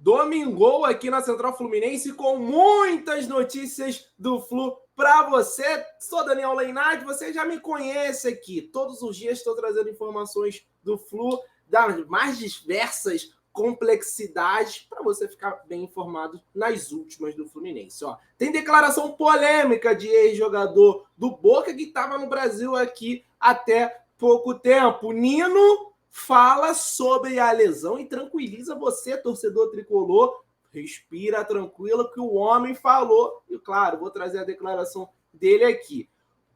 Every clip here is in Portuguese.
Domingou aqui na Central Fluminense com muitas notícias do Flu para você. Sou Daniel Leinardi, você já me conhece aqui. Todos os dias estou trazendo informações do Flu, das mais diversas complexidades, para você ficar bem informado nas últimas do Fluminense. Ó, tem declaração polêmica de ex-jogador do Boca que estava no Brasil aqui até pouco tempo. Nino fala sobre a lesão e tranquiliza você, torcedor tricolor. Respira tranquilo que o homem falou. E, claro, vou trazer a declaração dele aqui.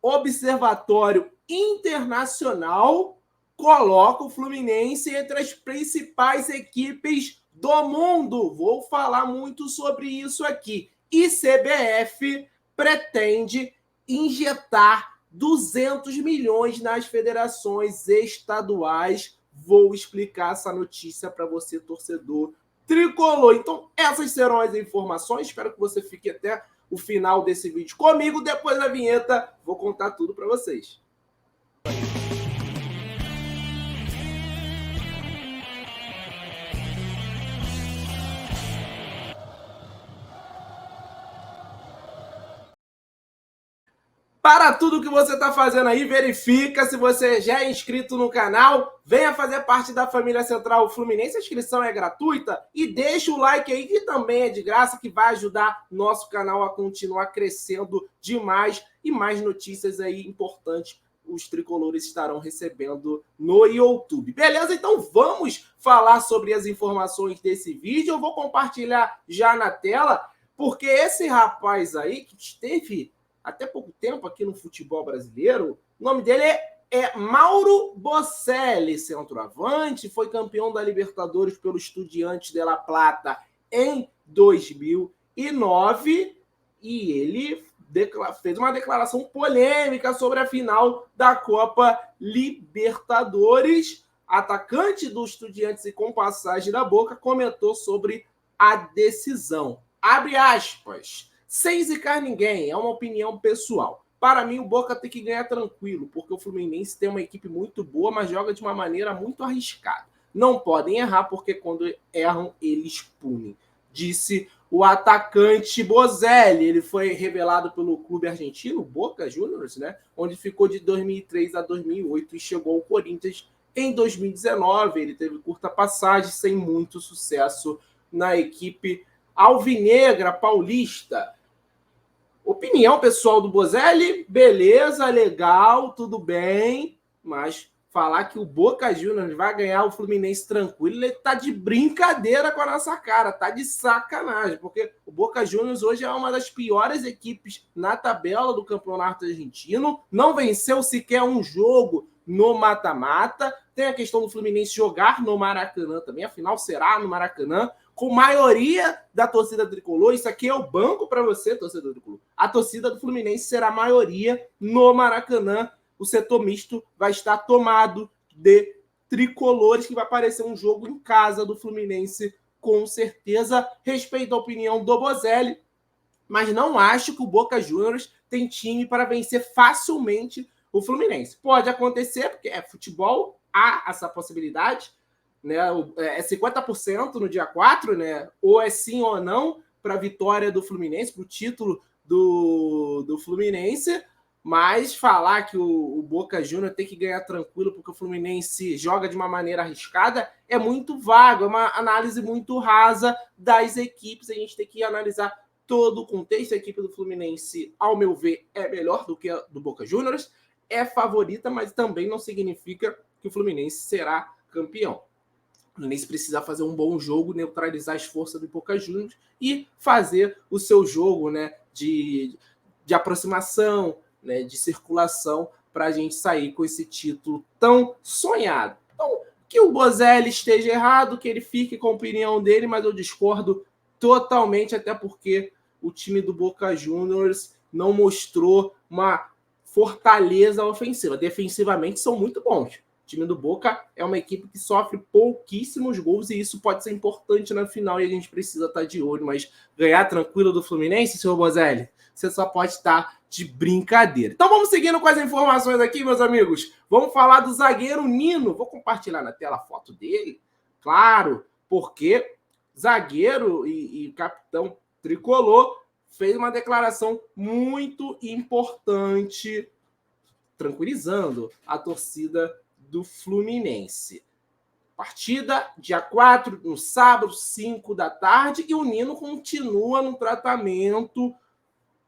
Observatório Internacional coloca o Fluminense entre as principais equipes do mundo. Vou falar muito sobre isso aqui. E CBF pretende injetar 200 milhões nas federações estaduais. Vou explicar essa notícia para você, torcedor tricolor. Então, essas serão as informações. Espero que você fique até o final desse vídeo comigo. Depois da vinheta, vou contar tudo para vocês. Para tudo que você está fazendo aí, verifica se você já é inscrito no canal, venha fazer parte da família Central Fluminense, a inscrição é gratuita e deixa o like aí que também é de graça, que vai ajudar nosso canal a continuar crescendo demais e mais notícias aí importantes os tricolores estarão recebendo no YouTube. Beleza? Então vamos falar sobre as informações desse vídeo, eu vou compartilhar já na tela, porque esse rapaz aí que esteve até pouco tempo aqui no futebol brasileiro, o nome dele é Mauro Bocelli, centroavante, foi campeão da Libertadores pelo Estudiantes de La Plata em 2009 e ele fez uma declaração polêmica sobre a final da Copa Libertadores. Atacante do Estudiantes e com passagem da Boca comentou sobre a decisão. Abre aspas. Sem zicar ninguém, é uma opinião pessoal. Para mim, o Boca tem que ganhar tranquilo, porque o Fluminense tem uma equipe muito boa, mas joga de uma maneira muito arriscada. Não podem errar, porque quando erram, eles punem. Disse o atacante Bozelli. Ele foi revelado pelo clube argentino, Boca Juniors, né? Onde ficou de 2003 a 2008 e chegou ao Corinthians em 2019. Ele teve curta passagem, sem muito sucesso na equipe alvinegra paulista. Opinião pessoal do Bozelli, beleza, legal, tudo bem, mas falar que o Boca Juniors vai ganhar o Fluminense tranquilo, ele tá de brincadeira com a nossa cara, tá de sacanagem, porque o Boca Juniors hoje é uma das piores equipes na tabela do campeonato argentino, não venceu sequer um jogo no mata-mata, tem a questão do Fluminense jogar no Maracanã também, afinal será no Maracanã, com maioria da torcida tricolor. Isso aqui é o banco para você, torcedor tricolor. A torcida do Fluminense será a maioria no Maracanã. O setor misto vai estar tomado de tricolores, que vai parecer um jogo em casa do Fluminense, com certeza. Respeito a opinião do Bozelli, mas não acho que o Boca Juniors tem time para vencer facilmente o Fluminense. Pode acontecer, porque é futebol, há essa possibilidade, né? É 50% no dia 4, né? Ou é sim ou não para a vitória do Fluminense, para o título do Fluminense, mas falar que o Boca Juniors tem que ganhar tranquilo porque o Fluminense joga de uma maneira arriscada é muito vago, é uma análise muito rasa das equipes. A gente tem que analisar todo o contexto. A equipe do Fluminense, ao meu ver, é melhor do que a do Boca Juniors, é favorita, mas também não significa que o Fluminense será campeão. O Fluminense precisa fazer um bom jogo, neutralizar as forças do Boca Juniors e fazer o seu jogo, né, de aproximação, né, de circulação, para a gente sair com esse título tão sonhado. Então, que o Bozelli esteja errado, que ele fique com a opinião dele, mas eu discordo totalmente, até porque o time do Boca Juniors não mostrou uma fortaleza ofensiva. Defensivamente são muito bons. O time do Boca é uma equipe que sofre pouquíssimos gols e isso pode ser importante na final e a gente precisa estar de olho, mas ganhar tranquilo do Fluminense, senhor Bozelli, você só pode estar de brincadeira. Então vamos seguindo com as informações aqui, meus amigos. Vamos falar do zagueiro Nino. Vou compartilhar na tela a foto dele, claro, porque zagueiro e capitão tricolor, fez uma declaração muito importante, tranquilizando a torcida do Fluminense. Partida dia 4, no sábado, 5 da tarde, e o Nino continua no tratamento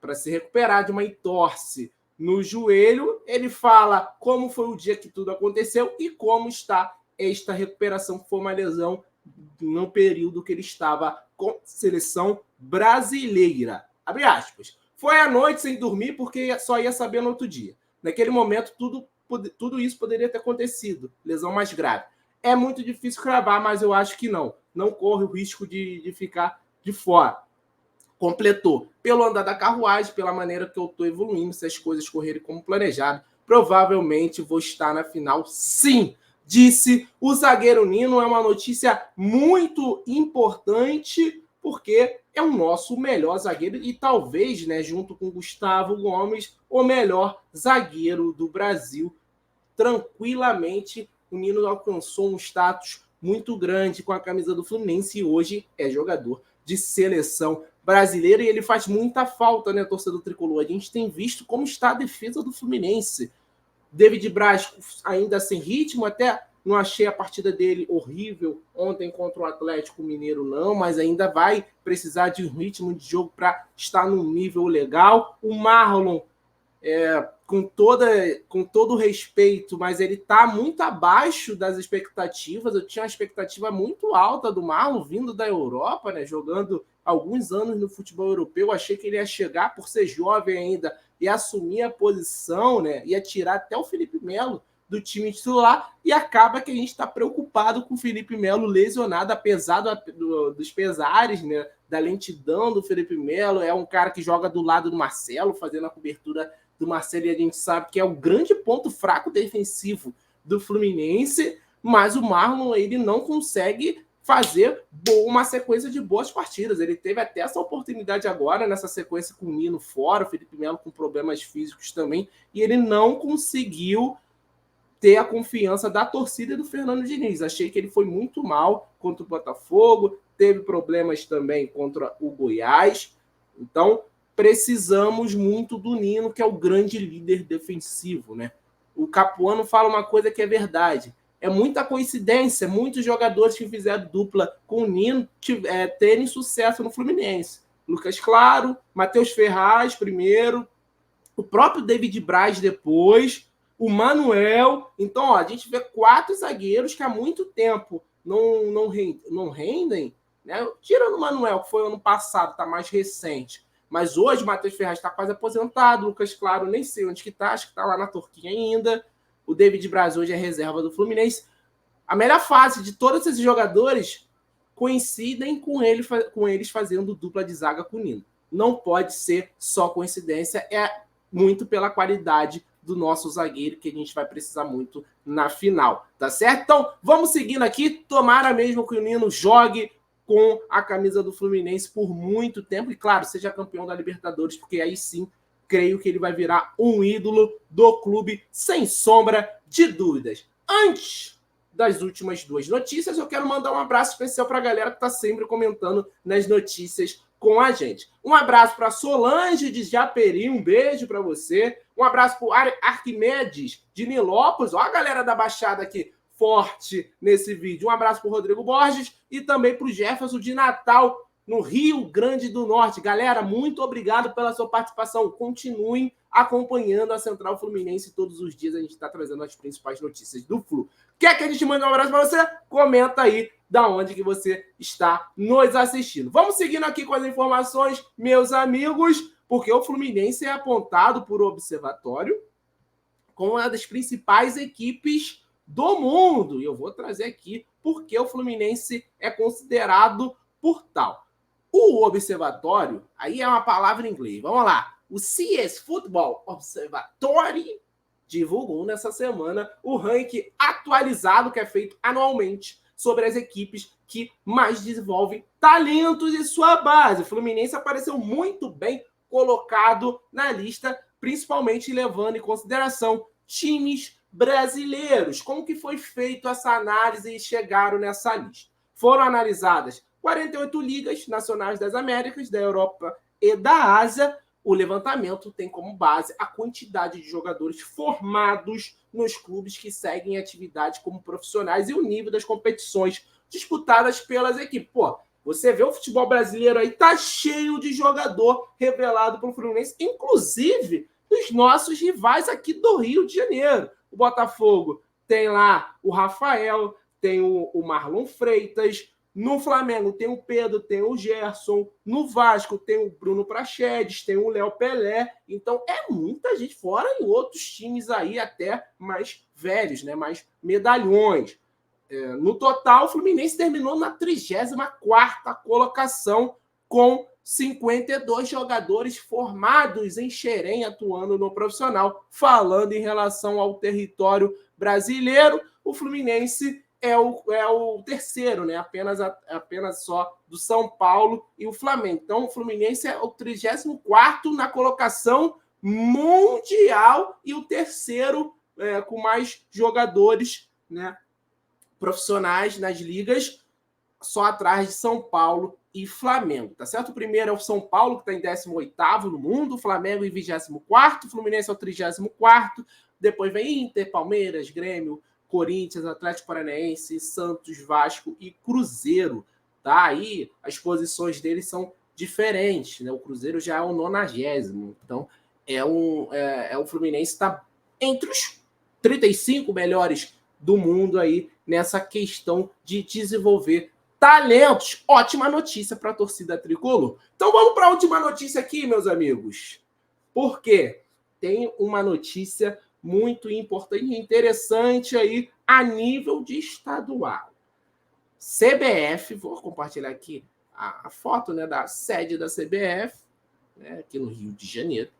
para se recuperar de uma entorse no joelho. Ele fala como foi o dia que tudo aconteceu e como está esta recuperação, que foi uma lesão no período que ele estava com a seleção brasileira. Abre aspas. Foi a noite sem dormir porque só ia saber no outro dia. Naquele momento, tudo isso poderia ter acontecido. Lesão mais grave. É muito difícil cravar, mas eu acho que não. Não corre o risco de ficar de fora. Completou. Pelo andar da carruagem, pela maneira que eu estou evoluindo, se as coisas correrem como planejado, provavelmente vou estar na final, sim. Disse o zagueiro Nino. É uma notícia muito importante, porque é o nosso melhor zagueiro e talvez, né, junto com Gustavo Gomes, o melhor zagueiro do Brasil. Tranquilamente, o Nino alcançou um status muito grande com a camisa do Fluminense e hoje é jogador de seleção brasileira e ele faz muita falta, né, torcedor tricolor? A gente tem visto como está a defesa do Fluminense. David Braz ainda sem ritmo, até não achei a partida dele horrível ontem contra o Atlético Mineiro, não, mas ainda vai precisar de um ritmo de jogo para estar num nível legal. O Marlon, com todo o respeito, mas ele está muito abaixo das expectativas. Eu tinha uma expectativa muito alta do Marlon, vindo da Europa, né, jogando alguns anos no futebol europeu. Achei que ele ia chegar, por ser jovem ainda, e assumir a posição, né, ia tirar até o Felipe Melo do time titular, e acaba que a gente está preocupado com o Felipe Melo lesionado, apesar dos pesares, né, da lentidão do Felipe Melo. É um cara que joga do lado do Marcelo, fazendo a cobertura do Marcelo, e a gente sabe que é o grande ponto fraco defensivo do Fluminense, mas o Marlon, ele não consegue fazer uma sequência de boas partidas. Ele teve até essa oportunidade agora, nessa sequência com o Nino fora, o Felipe Melo com problemas físicos também, e ele não conseguiu ter a confiança da torcida e do Fernando Diniz. Achei que ele foi muito mal contra o Botafogo, teve problemas também contra o Goiás. Então, precisamos muito do Nino, que é o grande líder defensivo, né? O Capuano fala uma coisa que é verdade. É muita coincidência, muitos jogadores que fizeram dupla com o Nino terem sucesso no Fluminense. Lucas Claro, Matheus Ferraz primeiro, o próprio David Braz depois, o Manuel. Então, ó, a gente vê 4 zagueiros que há muito tempo não rendem, né? Tirando o Manuel, que foi ano passado, está mais recente. Mas hoje o Matheus Ferraz está quase aposentado, o Lucas Claro nem sei onde que está, acho que está lá na Turquia ainda. O David Braz hoje é reserva do Fluminense. A melhor fase de todos esses jogadores coincidem com eles fazendo dupla de zaga com o Nino. Não pode ser só coincidência, é muito pela qualidade do nosso zagueiro, que a gente vai precisar muito na final, tá certo? Então, vamos seguindo aqui. Tomara mesmo que o Nino jogue com a camisa do Fluminense por muito tempo e, claro, seja campeão da Libertadores, porque aí sim, creio que ele vai virar um ídolo do clube, sem sombra de dúvidas. Antes das últimas 2 notícias, eu quero mandar um abraço especial para a galera que está sempre comentando nas notícias com a gente. Um abraço para Solange de Japeri, um beijo para você. Um abraço para Arquimedes de Nilópolis, ó a galera da Baixada aqui, forte nesse vídeo. Um abraço para o Rodrigo Borges e também para o Jefferson de Natal, no Rio Grande do Norte. Galera, muito obrigado pela sua participação. Continuem acompanhando a Central Fluminense todos os dias. A gente está trazendo as principais notícias do Flu. Quer que a gente mande um abraço para você? Comenta aí da onde que você está nos assistindo. Vamos seguindo aqui com as informações, meus amigos, porque o Fluminense é apontado por Observatório como uma das principais equipes do mundo. E eu vou trazer aqui porque o Fluminense é considerado por tal. O Observatório, aí é uma palavra em inglês, vamos lá. O CS Football Observatory divulgou nessa semana o ranking atualizado que é feito anualmente sobre as equipes que mais desenvolvem talentos de sua base. O Fluminense apareceu muito bem colocado na lista, principalmente levando em consideração times brasileiros. Como que foi feita essa análise e chegaram nessa lista? Foram analisadas 48 ligas nacionais das Américas, da Europa e da Ásia. O levantamento tem como base a quantidade de jogadores formados nos clubes que seguem atividade como profissionais e o nível das competições disputadas pelas equipes. Pô, você vê o futebol brasileiro aí, tá cheio de jogador revelado pelo Fluminense, inclusive dos nossos rivais aqui do Rio de Janeiro. O Botafogo tem lá o Rafael, tem o Marlon Freitas. No Flamengo tem o Pedro, tem o Gerson. No Vasco tem o Bruno Praxedes, tem o Léo Pelé. Então é muita gente, fora em outros times aí até mais velhos, né? Mais medalhões. No total, o Fluminense terminou na 34ª colocação com 52 jogadores formados em Xerém atuando no profissional. Falando em relação ao território brasileiro, o Fluminense é o terceiro, né? Apenas só do São Paulo e o Flamengo. Então, o Fluminense é o 34º na colocação mundial e o terceiro com mais jogadores, né, profissionais nas ligas, só atrás de São Paulo e Flamengo, tá certo? O primeiro é o São Paulo, que está em 18º no mundo, o Flamengo em 24º, o Fluminense é o 34º, depois vem Inter, Palmeiras, Grêmio, Corinthians, Atlético Paranaense, Santos, Vasco e Cruzeiro, tá? Aí as posições deles são diferentes, né? O Cruzeiro já é o 90º, então o Fluminense está entre os 35 melhores do mundo aí nessa questão de desenvolver talentos. Ótima notícia para a torcida tricolor. Então vamos para a última notícia aqui, meus amigos. Porque tem uma notícia muito importante e interessante aí a nível de estadual. CBF, vou compartilhar aqui a foto, né, da sede da CBF, né, aqui no Rio de Janeiro,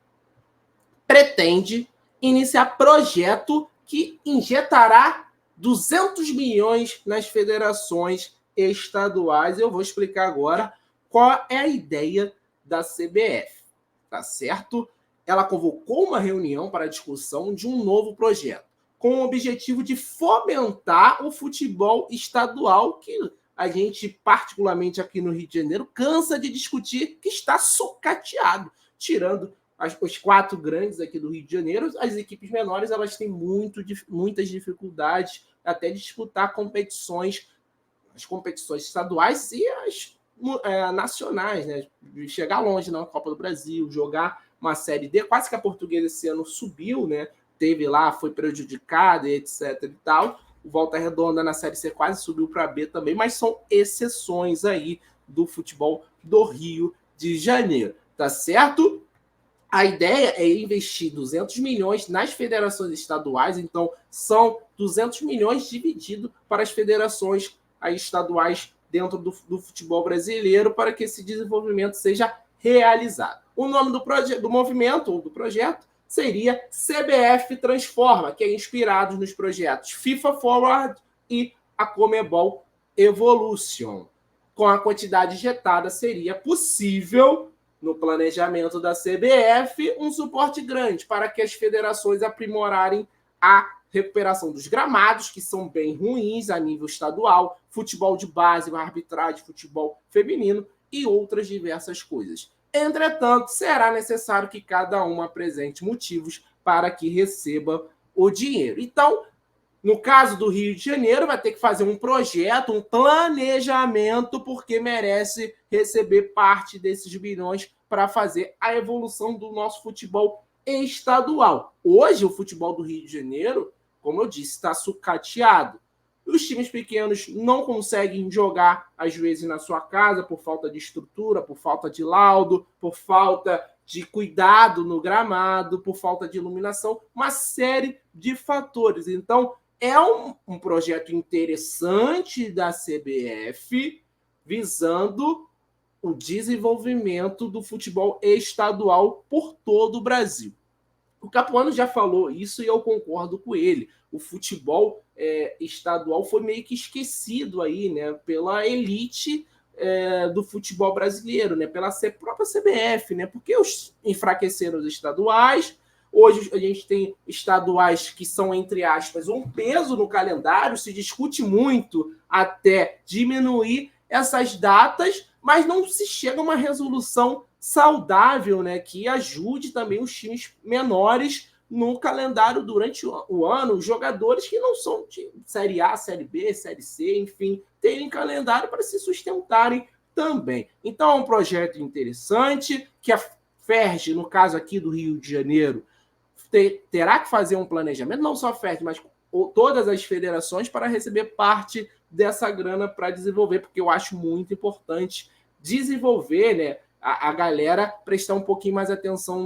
pretende iniciar projeto que injetará 200 milhões nas federações estaduais. Eu vou explicar agora qual é a ideia da CBF, tá certo? Ela convocou uma reunião para a discussão de um novo projeto, com o objetivo de fomentar o futebol estadual, que a gente, particularmente aqui no Rio de Janeiro, cansa de discutir, que está sucateado, tirando os 4 grandes aqui do Rio de Janeiro. As equipes menores, elas têm muitas dificuldades até de disputar competições, as competições estaduais e as nacionais, né? Chegar longe na Copa do Brasil, jogar uma Série D. Quase que a Portuguesa esse ano subiu, né? Teve lá, foi prejudicada, etc e tal. O Volta Redonda na Série C quase subiu para B também, mas são exceções aí do futebol do Rio de Janeiro, tá certo? A ideia é investir 200 milhões nas federações estaduais, então são 200 milhões dividido para as federações estaduais dentro do futebol brasileiro para que esse desenvolvimento seja realizado. O nome do movimento ou do projeto seria CBF Transforma, que é inspirado nos projetos FIFA Forward e a Conmebol Evolution. Com a quantidade injetada, seria possível, no planejamento da CBF, um suporte grande para que as federações aprimorarem a recuperação dos gramados, que são bem ruins a nível estadual, futebol de base, arbitragem, futebol feminino e outras diversas coisas. Entretanto, será necessário que cada um apresente motivos para que receba o dinheiro. Então, no caso do Rio de Janeiro, vai ter que fazer um projeto, um planejamento, porque merece receber parte desses bilhões para fazer a evolução do nosso futebol estadual. Hoje, o futebol do Rio de Janeiro, como eu disse, está sucateado. Os times pequenos não conseguem jogar, às vezes, na sua casa por falta de estrutura, por falta de laudo, por falta de cuidado no gramado, por falta de iluminação, uma série de fatores. Então, é um projeto interessante da CBF visando o desenvolvimento do futebol estadual por todo o Brasil. O Capuano já falou isso e eu concordo com ele. O futebol estadual foi meio que esquecido aí, né, pela elite do futebol brasileiro, né, pela própria CBF, né, porque enfraqueceram os estaduais. Hoje a gente tem estaduais que são, entre aspas, um peso no calendário, se discute muito até diminuir essas datas, mas não se chega a uma resolução saudável, né, que ajude também os times menores no calendário durante o ano, jogadores que não são de Série A, Série B, Série C, enfim, terem calendário para se sustentarem também. Então é um projeto interessante que a FERJ, no caso aqui do Rio de Janeiro, terá que fazer um planejamento, não só a FERJ, mas todas as federações, para receber parte dessa grana para desenvolver, porque eu acho muito importante desenvolver, né, a galera prestar um pouquinho mais atenção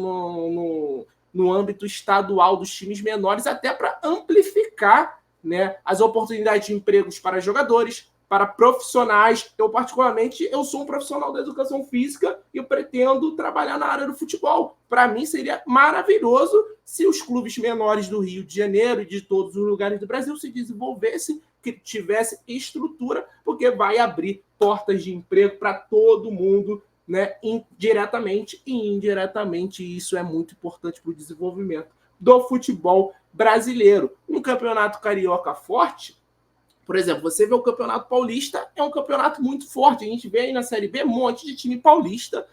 no âmbito estadual dos times menores, até para amplificar, né, as oportunidades de empregos para jogadores, para profissionais. Eu, particularmente, eu sou um profissional da educação física e eu pretendo trabalhar na área do futebol. Para mim, seria maravilhoso se os clubes menores do Rio de Janeiro e de todos os lugares do Brasil se desenvolvessem, que tivesse estrutura, porque vai abrir portas de emprego para todo mundo, né, diretamente e indiretamente, e isso é muito importante para o desenvolvimento do futebol brasileiro. Um campeonato carioca forte, por exemplo, você vê o Campeonato Paulista, é um campeonato muito forte. A gente vê aí na Série B um monte de time paulista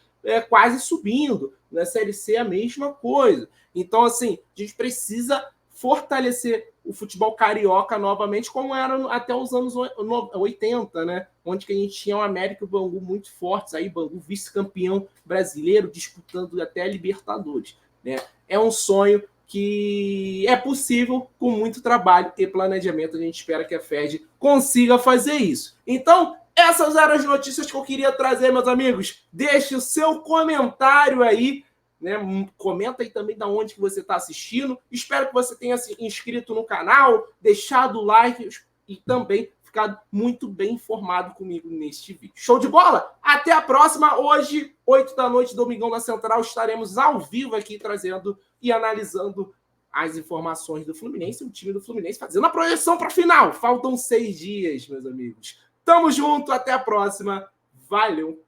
quase subindo. Na Série C, a mesma coisa. Então, assim, a gente precisa fortalecer o futebol carioca novamente, como era até os anos 80, né? Onde que a gente tinha o América e o Bangu muito fortes. Aí, Bangu vice-campeão brasileiro, disputando até a Libertadores, né? É um sonho que é possível com muito trabalho e planejamento. A gente espera que a FERJ consiga fazer isso. Então, essas eram as notícias que eu queria trazer, meus amigos. Deixe o seu comentário aí, né? Comenta aí também de onde que você está assistindo. Espero que você tenha se inscrito no canal, deixado o like e também ficado muito bem informado comigo neste vídeo. Show de bola? Até a próxima. Hoje, 8 da noite, Domingão da Central, estaremos ao vivo aqui trazendo e analisando as informações do Fluminense, o time do Fluminense fazendo a projeção para a final. Faltam 6 dias, meus amigos. Tamo junto, até a próxima. Valeu!